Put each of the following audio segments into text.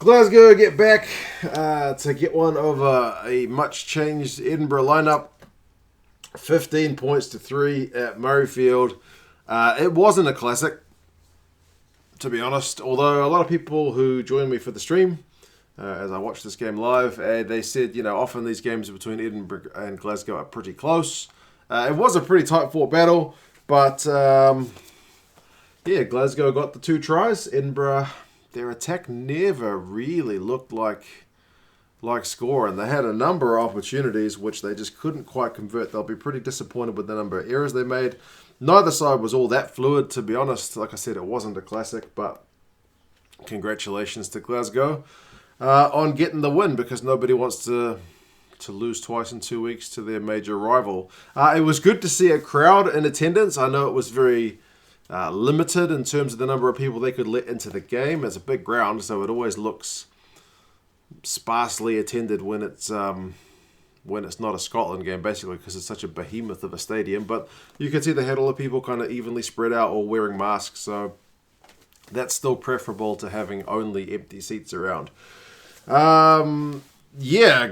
Glasgow get back to get one over a much changed Edinburgh lineup. 15 points to 3 at Murrayfield. It wasn't a classic, to be honest, although a lot of people who joined me for the stream as I watched this game live, they said, often these games between Edinburgh and Glasgow are pretty close. It was a pretty tight-fought battle, but Glasgow got the 2 tries. Edinburgh, their attack never really looked like scoring. They had a number of opportunities which they just couldn't quite convert. They'll be pretty disappointed with the number of errors they made. Neither side was all that fluid, to be honest. Like I said, it wasn't a classic, but congratulations to Glasgow on getting the win, because nobody wants to lose twice in 2 weeks to their major rival. It was good to see a crowd in attendance. I know it was very limited in terms of the number of people they could let into the game. It's a big ground, so it always looks sparsely attended when it's not a Scotland game, basically, because it's such a behemoth of a stadium. But you can see they had all the people kind of evenly spread out, all wearing masks, so that's still preferable to having only empty seats around.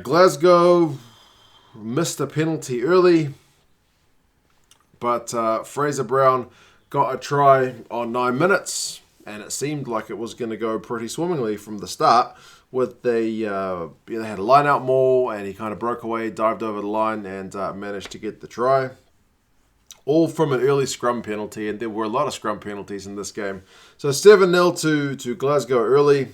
Glasgow missed a penalty early, but Fraser Brown got a try on 9 minutes, and it seemed like it was going to go pretty swimmingly from the start. With they had a line out maul, and he kind of broke away, dived over the line, and managed to get the try. All from an early scrum penalty, and there were a lot of scrum penalties in this game. So 7-0 to Glasgow early.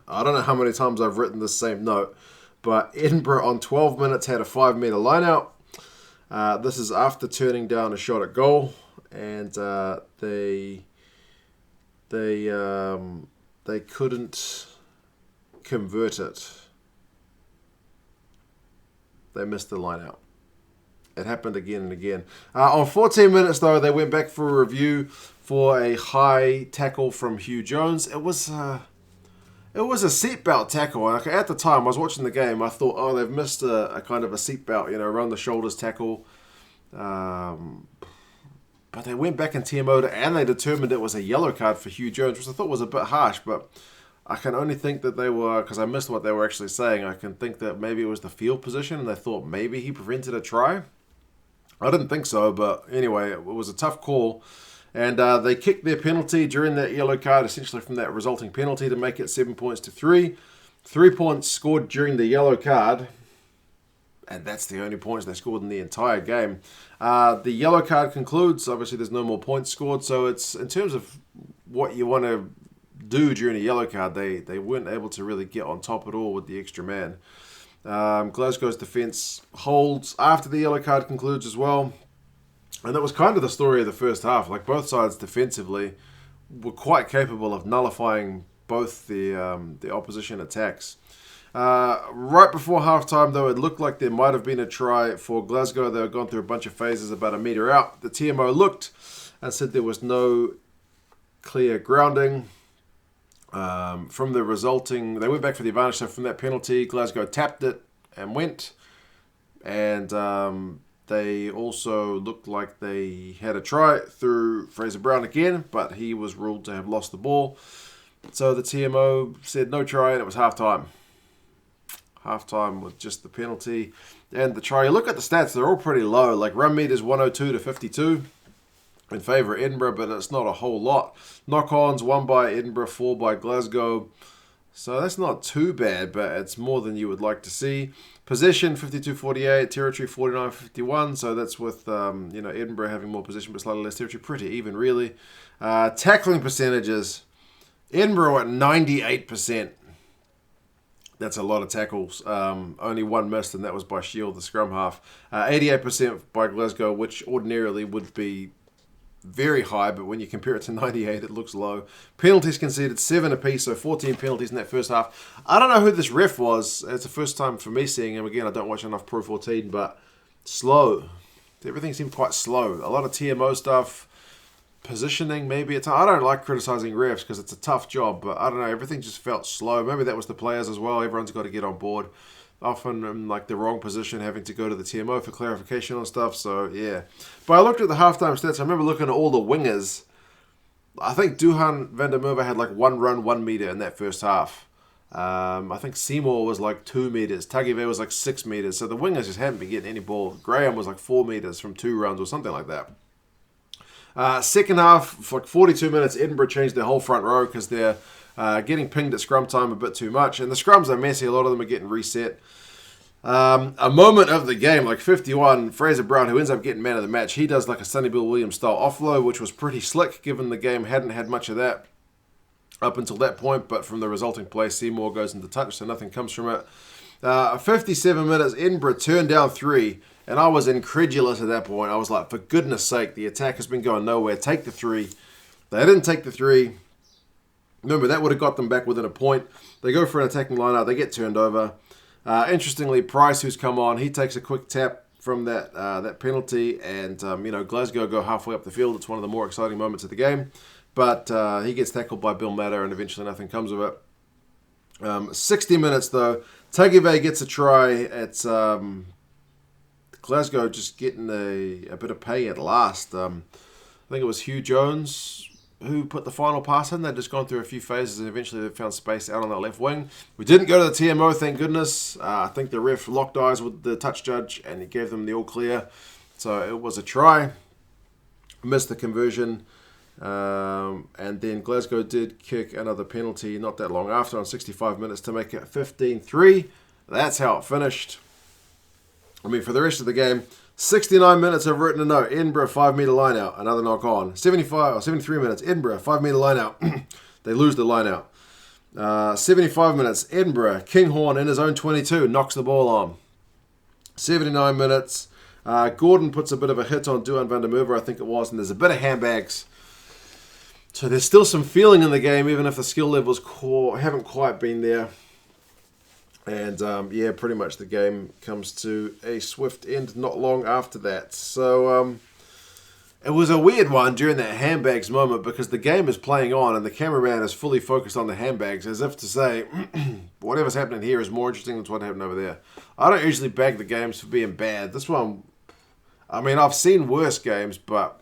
I don't know how many times I've written this same note, but Edinburgh on 12 minutes had a 5-metre line out. This is after turning down a shot at goal, and they couldn't convert it. They missed the line out. It happened again and again. On 14 minutes, though, they went back for a review for a high tackle from Hugh Jones. It was a seatbelt tackle. Like, at the time, I was watching the game, I thought, they've missed a kind of a seatbelt, around the shoulders tackle. But they went back and TMO'd it, and they determined it was a yellow card for Hugh Jones, which I thought was a bit harsh, but I can only think that they were, because I missed what they were actually saying, I can think that maybe it was the field position, and they thought maybe he prevented a try. I didn't think so, but anyway, it was a tough call. And they kicked their penalty during that yellow card, essentially from that resulting penalty, to make it 7 points to 3. 3 points scored during the yellow card, and that's the only points they scored in the entire game. The yellow card concludes. Obviously, there's no more points scored, so it's in terms of what you want to do during a yellow card, they weren't able to really get on top at all with the extra man. Glasgow's defence holds after the yellow card concludes as well. And that was kind of the story of the first half. Like, both sides defensively were quite capable of nullifying both the opposition attacks. Right before halftime, though, it looked like there might have been a try for Glasgow. They were going through a bunch of phases about a metre out. The TMO looked and said there was no clear grounding. From the resulting, they went back for the advantage. So from that penalty, Glasgow tapped it and went. And they also looked like they had a try through Fraser Brown again, but he was ruled to have lost the ball. So the TMO said no try, and it was halftime. Halftime with just the penalty and the try. You look at the stats, they're all pretty low. Like, run meters 102 to 52 in favour of Edinburgh, but it's not a whole lot. Knock-ons, 1 by Edinburgh, 4 by Glasgow. So that's not too bad, but it's more than you would like to see. Possession, 52-48, territory, 49-51. So that's with Edinburgh having more possession but slightly less territory. Pretty even, really. Tackling percentages, Edinburgh at 98%. That's a lot of tackles. Only 1 missed, and that was by Shield, the scrum half. 88% by Glasgow, which ordinarily would be very high, but when you compare it to 98, it looks low. Penalties conceded 7 apiece, so 14 penalties in that first half. I don't know who this ref was. It's the first time for me seeing him. Again, I don't watch enough Pro 14, but slow. Everything seemed quite slow. A lot of TMO stuff. Positioning, maybe. I don't like criticising refs because it's a tough job, but I don't know. Everything just felt slow. Maybe that was the players as well. Everyone's got to get on board. Often in like the wrong position, having to go to the TMO for clarification on stuff. So, yeah. But I looked at the halftime stats. I remember looking at all the wingers, I think Duhan van der Merwe had like 1 run, 1 meter in that first half. I think Seymour was like 2 meters. Tagive was like 6 meters. So the wingers just hadn't been getting any ball. Graham was like 4 meters from 2 runs or something like that. Second half, for like 42 minutes, Edinburgh changed their whole front row because they're getting pinged at scrum time a bit too much. And the scrums are messy. A lot of them are getting reset. A moment of the game, like 51, Fraser Brown, who ends up getting man of the match, he does like a Sonny Bill Williams style offload, which was pretty slick given the game hadn't had much of that up until that point. But from the resulting play, Seymour goes into touch, so nothing comes from it. 57 minutes, Edinburgh turned down 3. And I was incredulous at that point. I was like, for goodness sake, the attack has been going nowhere. Take the 3. They didn't take the 3. Remember, that would have got them back within a point. They go for an attacking line-out. They get turned over. Interestingly, Price, who's come on, he takes a quick tap from that penalty. And, Glasgow go halfway up the field. It's one of the more exciting moments of the game. But he gets tackled by Bill Matter, and eventually nothing comes of it. 60 minutes, though. Tagive gets a try. It's Glasgow just getting a bit of pay at last. I think it was Hugh Jones who put the final pass in. They'd just gone through a few phases and eventually they found space out on that left wing. We didn't go to the TMO, thank goodness. I think the ref locked eyes with the touch judge and he gave them the all clear. So it was a try. Missed the conversion. And then Glasgow did kick another penalty not that long after on 65 minutes to make it 15-3. That's how it finished. For the rest of the game, 69 minutes of written a note. Edinburgh 5 meter line out, another knock on. 73 minutes, Edinburgh 5 meter line out. They lose the line out. 75 minutes, Edinburgh, Kinghorn in his own 22 knocks the ball on. 79 minutes, Gordon puts a bit of a hit on Duhan van der Merwe, I think it was, and there's a bit of handbags. So there's still some feeling in the game, even if the skill levels haven't quite been there. And, pretty much the game comes to a swift end not long after that. So, it was a weird one during that handbags moment because the game is playing on and the cameraman is fully focused on the handbags as if to say, whatever's happening here is more interesting than what happened over there. I don't usually bag the games for being bad. This one, I've seen worse games, but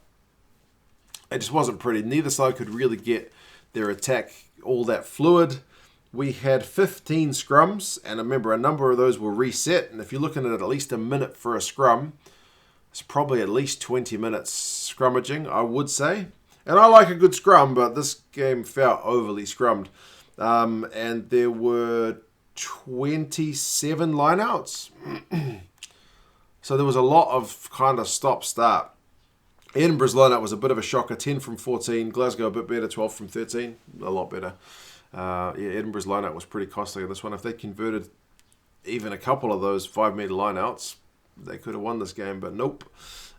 it just wasn't pretty. Neither side could really get their attack all that fluid. We had 15 scrums, and remember, a number of those were reset. And if you're looking at least a minute for a scrum, it's probably at least 20 minutes scrummaging, I would say. And I like a good scrum, but this game felt overly scrummed. And there were 27 lineouts. So there was a lot of kind of stop-start. Edinburgh's lineout was a bit of a shocker, 10 from 14. Glasgow a bit better, 12 from 13. A lot better. Edinburgh's lineout was pretty costly in this one. If they converted even a couple of those 5 meter lineouts, they could have won this game, but nope.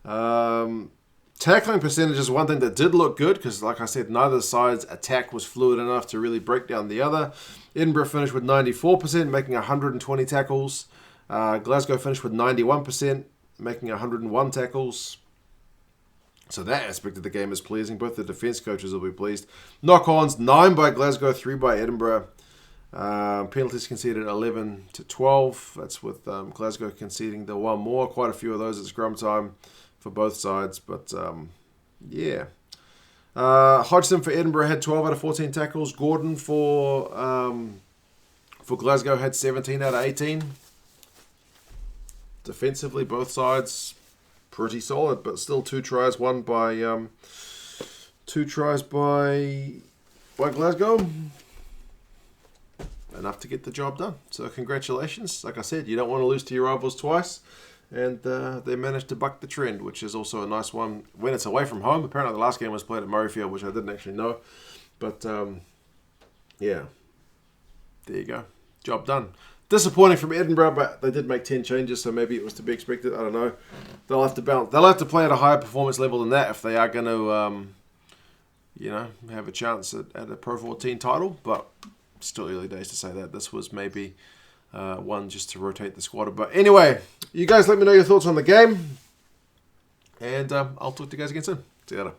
Tackling percentage is one thing that did look good because, like I said, neither side's attack was fluid enough to really break down the other. Edinburgh finished with 94%, making 120 tackles. Glasgow finished with 91%, making 101 tackles. So that aspect of the game is pleasing. Both the defence coaches will be pleased. Knock-ons, 9 by Glasgow, 3 by Edinburgh. Penalties conceded 11-12. That's with Glasgow conceding the one more. Quite a few of those at scrum time for both sides. But, Hodgson for Edinburgh had 12 out of 14 tackles. Gordon for Glasgow had 17 out of 18. Defensively, both sides pretty solid, but still 2 tries, one by Glasgow. Enough to get the job done. So congratulations. Like I said, you don't want to lose to your rivals twice. And they managed to buck the trend, which is also a nice one when it's away from home. Apparently the last game was played at Murrayfield, which I didn't actually know. But, there you go. Job done. Disappointing from Edinburgh, but they did make 10 changes, so maybe it was to be expected. I don't know. They'll have to balance. They'll have to play at a higher performance level than that if they are going to, have a chance at a Pro 14 title. But still early days to say that. This was maybe one just to rotate the squad. But anyway, you guys let me know your thoughts on the game, and I'll talk to you guys again soon. See you later.